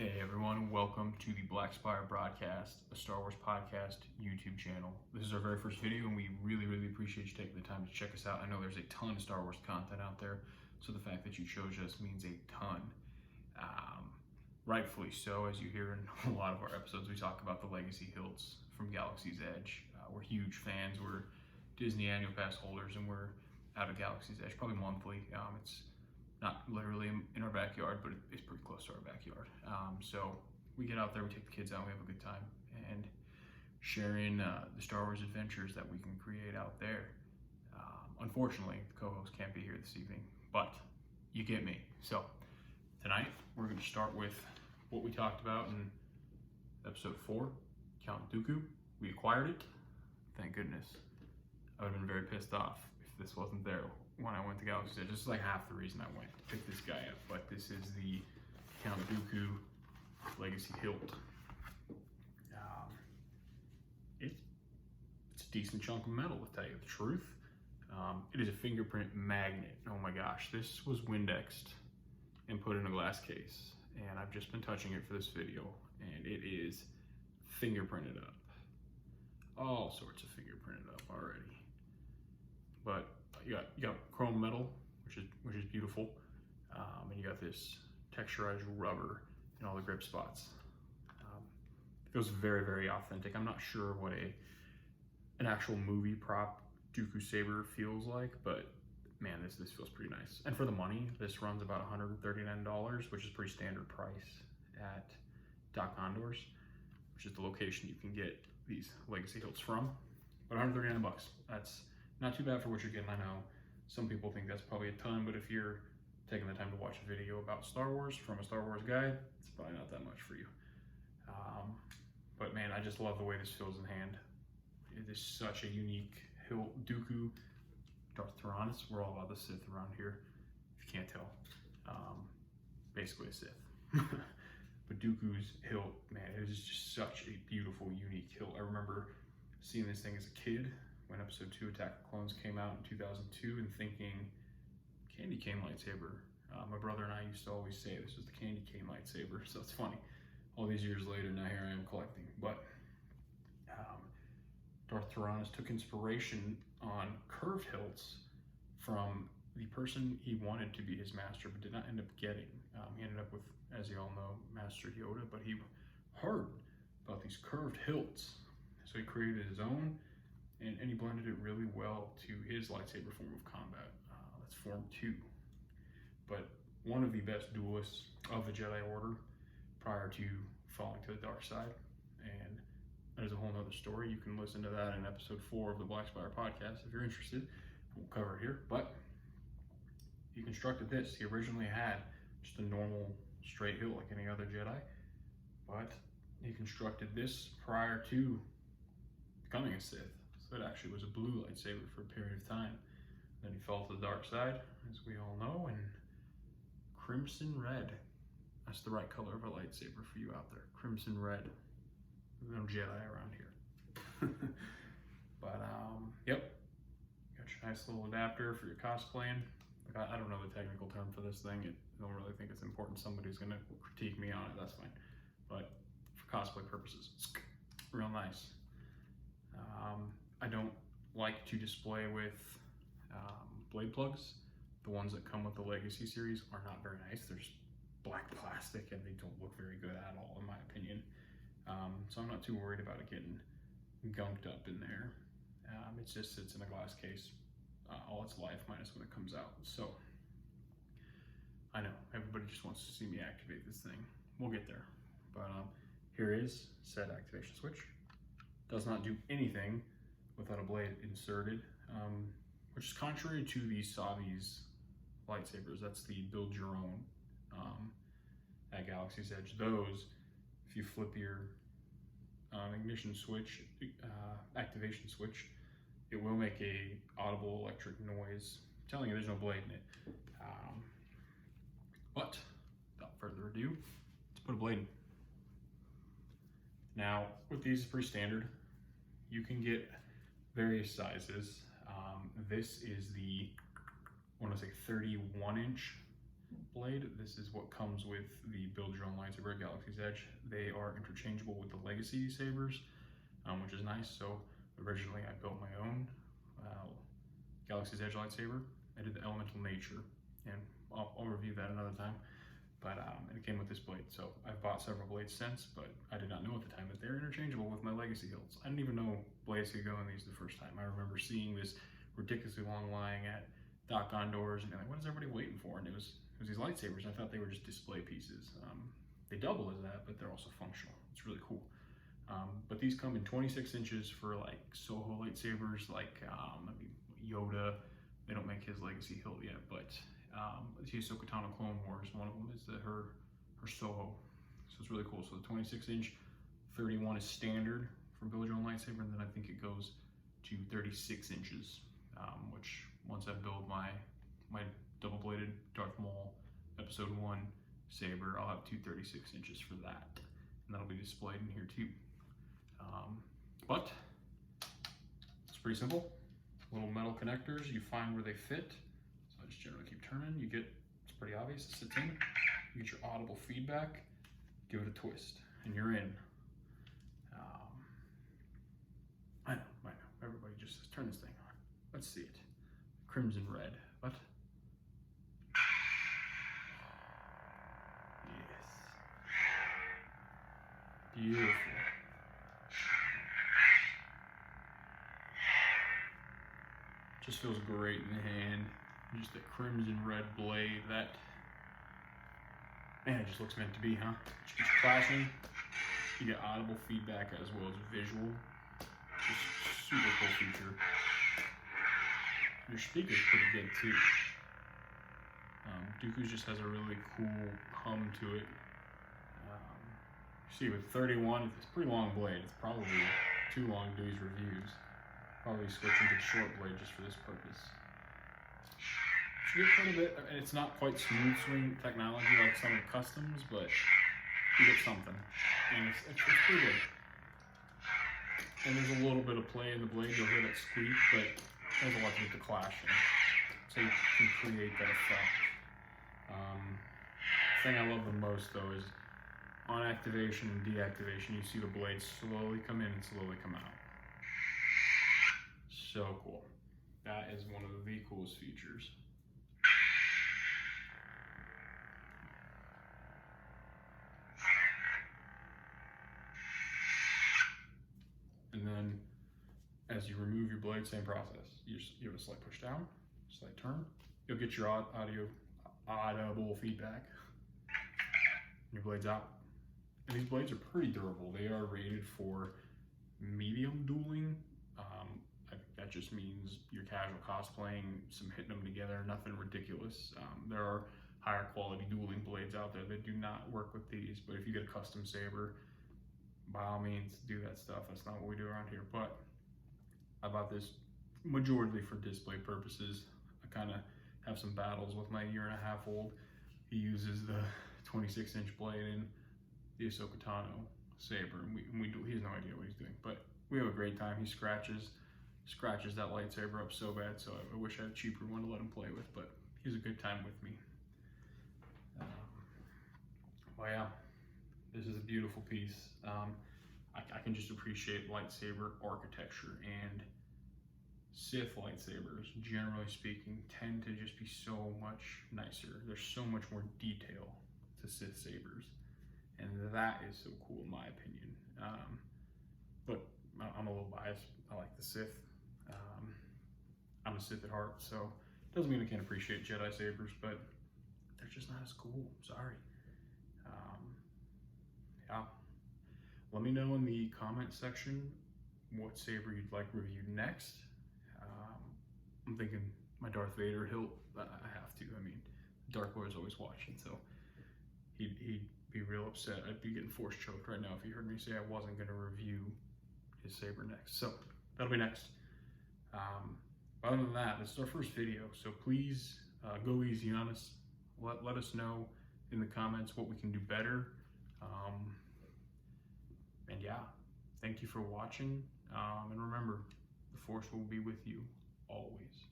Hey everyone, welcome to the BLACKSPIRE broadcast, a Star Wars podcast YouTube channel. This is our very first video and we really appreciate you taking the time to check us out. I know there's a ton of Star Wars content out there, so the fact that you chose us means a ton. Rightfully so, as you hear in a lot of our episodes, we talk about the legacy hilts from Galaxy's Edge. We're huge fans, we're Disney annual pass holders, and we're out of Galaxy's Edge probably monthly. It's not literally in our backyard, but it's pretty close to our backyard. So we get out there, we take the kids out, we have a good time, and sharing the Star Wars adventures that we can create out there. Unfortunately, the co-host can't be here this evening, but you get me. So tonight, we're going to start with what we talked about in episode 4, Count Dooku. We acquired it. Thank goodness. I would have been very pissed off if this wasn't there when I went to Galaxy's Edge. This is like half the reason I went to pick this guy up, but this is the Count Dooku Legacy Hilt. It's a decent chunk of metal, to tell you the truth. It is a fingerprint magnet. Oh my gosh, this was Windexed and put in a glass case, and I've just been touching it for this video, and it is fingerprinted up. All sorts of fingerprinted up already. But you got chrome metal, which is beautiful, and you got this texturized rubber in all the grip spots. It feels very authentic. I'm not sure what an actual movie prop Dooku saber feels like, but man, this feels pretty nice. And for the money, this runs about $139, which is pretty standard price at Doc Condors, which is the location you can get these legacy hilts from. But $139 bucks. That's not too bad for what you're getting. I know some people think that's probably a ton, but if you're taking the time to watch a video about Star Wars from a Star Wars guy, it's probably not that much for you. But man, I just love the way this feels in hand. It is such a unique hilt. Dooku, Darth Tyrannus, we're all about the Sith around here, if you can't tell. Basically a Sith. But Dooku's hilt, man, it is just such a beautiful, unique hilt. I remember seeing this thing as a kid when episode 2 Attack of the Clones came out in 2002 and thinking, candy cane lightsaber. My brother and I used to always say this was the candy cane lightsaber, so it's funny. All these years later, now here I am collecting. But Darth Tyrannus took inspiration on curved hilts from the person he wanted to be his master, but did not end up getting. He ended up with, as you all know, Master Yoda, but he heard about these curved hilts. So he created his own, and he blended it really well to his lightsaber form of combat. That's Form 2. But one of the best duelists of the Jedi Order prior to falling to the dark side. And that is a whole nother story. You can listen to that in episode 4 of the BLACKSPIRE podcast if you're interested. I won't cover it here, but he constructed this. He originally had just a normal straight hilt like any other Jedi, but he constructed this prior to becoming a Sith. So it actually was a blue lightsaber for a period of time. Then he fell to the dark side, as we all know, and crimson red. That's the right color of a lightsaber for you out there. Crimson red. There's no Jedi around here. But, yep. Got your nice little adapter for your cosplaying. Like, I don't know the technical term for this thing. I don't really think it's important. Somebody's going to critique me on it. That's fine. But for cosplay purposes, it's real nice. I don't like to display with blade plugs. The ones that come with the Legacy series are not very nice. They're just black plastic and they don't look very good at all, in my opinion. So I'm not too worried about it getting gunked up in there. It just sits in a glass case all its life, minus when it comes out. So I know everybody just wants to see me activate this thing. We'll get there. But here is said activation switch. Does not do anything without a blade inserted, which is contrary to the Savi's lightsabers. That's the build your own at Galaxy's Edge. Those, if you flip your ignition switch, activation switch, it will make a audible electric noise. I'm telling you, there's no blade in it. But without further ado, let's put a blade in. Now, with these, it's pretty standard. You can get various sizes. This is the, I want to say 31 inch blade. This is what comes with the Build Your Own Lightsaber Galaxy's Edge. They are interchangeable with the Legacy sabers, which is nice. So originally I built my own Galaxy's Edge lightsaber. I did the Elemental Nature, and I'll review that another time. But and it came with this blade. So I've bought several blades since, but I did not know at the time that they're interchangeable with my Legacy hilts. I didn't even know blades could go in these the first time. I remember seeing this ridiculously long line at Doc Gondor's and being like, what is everybody waiting for? And it was these lightsabers. I thought they were just display pieces. They double as that, but they're also functional. It's really cool. But these come in 26 inches for like Soho lightsabers, like I mean, Yoda. They don't make his Legacy hilt yet, but the Ahsoka Tano Clone Wars, one of them is her Soho. So it's really cool. So the 26 inch, 31 is standard for Build Your Own Lightsaber, and then I think it goes to 36 inches, which once I build my double-bladed Darth Maul Episode 1 saber, I'll have two 36 inches for that, and that'll be displayed in here too. But it's pretty simple. Little metal connectors, you find where they fit. So I just generally keep turning. It's pretty obvious, it sits in. You get your audible feedback, give it a twist, and you're in. I know, everybody just says, turn this thing on. Let's see it. Crimson red, what? Yes. Beautiful. Just feels great in the hand. Just that crimson red blade, man, it just looks meant to be, huh? Just keeps clashing. You get audible feedback as well as visual. Just super cool feature. Your speaker's pretty good too. Dooku just has a really cool hum to it. See, with 31, it's a pretty long blade. It's probably too long to do these reviews. Probably switching to the short blade just for this purpose. You get quite a bit, and it's not quite smooth swing technology like some of the customs, but you get something, and it's pretty good. And there's a little bit of play in the blade, you'll hear that squeak, but there's a lot with the clashing, so you can create that effect. The thing I love the most though is on activation and deactivation, you see the blades slowly come in and slowly come out. So cool. That is one of the coolest features. And then as you remove your blade, same process. You have a slight push down, slight turn. You'll get your audible feedback. And your blade's out. And these blades are pretty durable. They are rated for medium dueling. That just means your casual cosplaying, some hitting them together, nothing ridiculous. There are higher quality dueling blades out there that do not work with these, but if you get a custom saber, by all means, do that stuff. That's not what we do around here, but I bought this majority for display purposes. I kind of have some battles with my 1.5-year-old. He uses the 26-inch blade in the Ahsoka Tano saber, and he has no idea what he's doing, but we have a great time. He scratches that lightsaber up so bad, so I wish I had a cheaper one to let him play with, but he's a good time with me. Well, yeah, this is a beautiful piece. I can just appreciate lightsaber architecture, and Sith lightsabers, generally speaking, tend to just be so much nicer. There's so much more detail to Sith sabers, and that is so cool in my opinion. But I'm a little biased. I like the Sith. I'm a Sith at heart, so it doesn't mean I can't appreciate Jedi sabers, but they're just not as cool. Sorry. Yeah. Let me know in the comment section what saber you'd like reviewed next. I'm thinking my Darth Vader hilt. I have to. I mean, Dark Lord's always watching, so he'd be real upset. I'd be getting force choked right now if he heard me say I wasn't going to review his saber next. So that'll be next. Other than that, this is our first video, so please go easy on us. Let us know in the comments what we can do better. And yeah, thank you for watching. And remember, the Force will be with you always.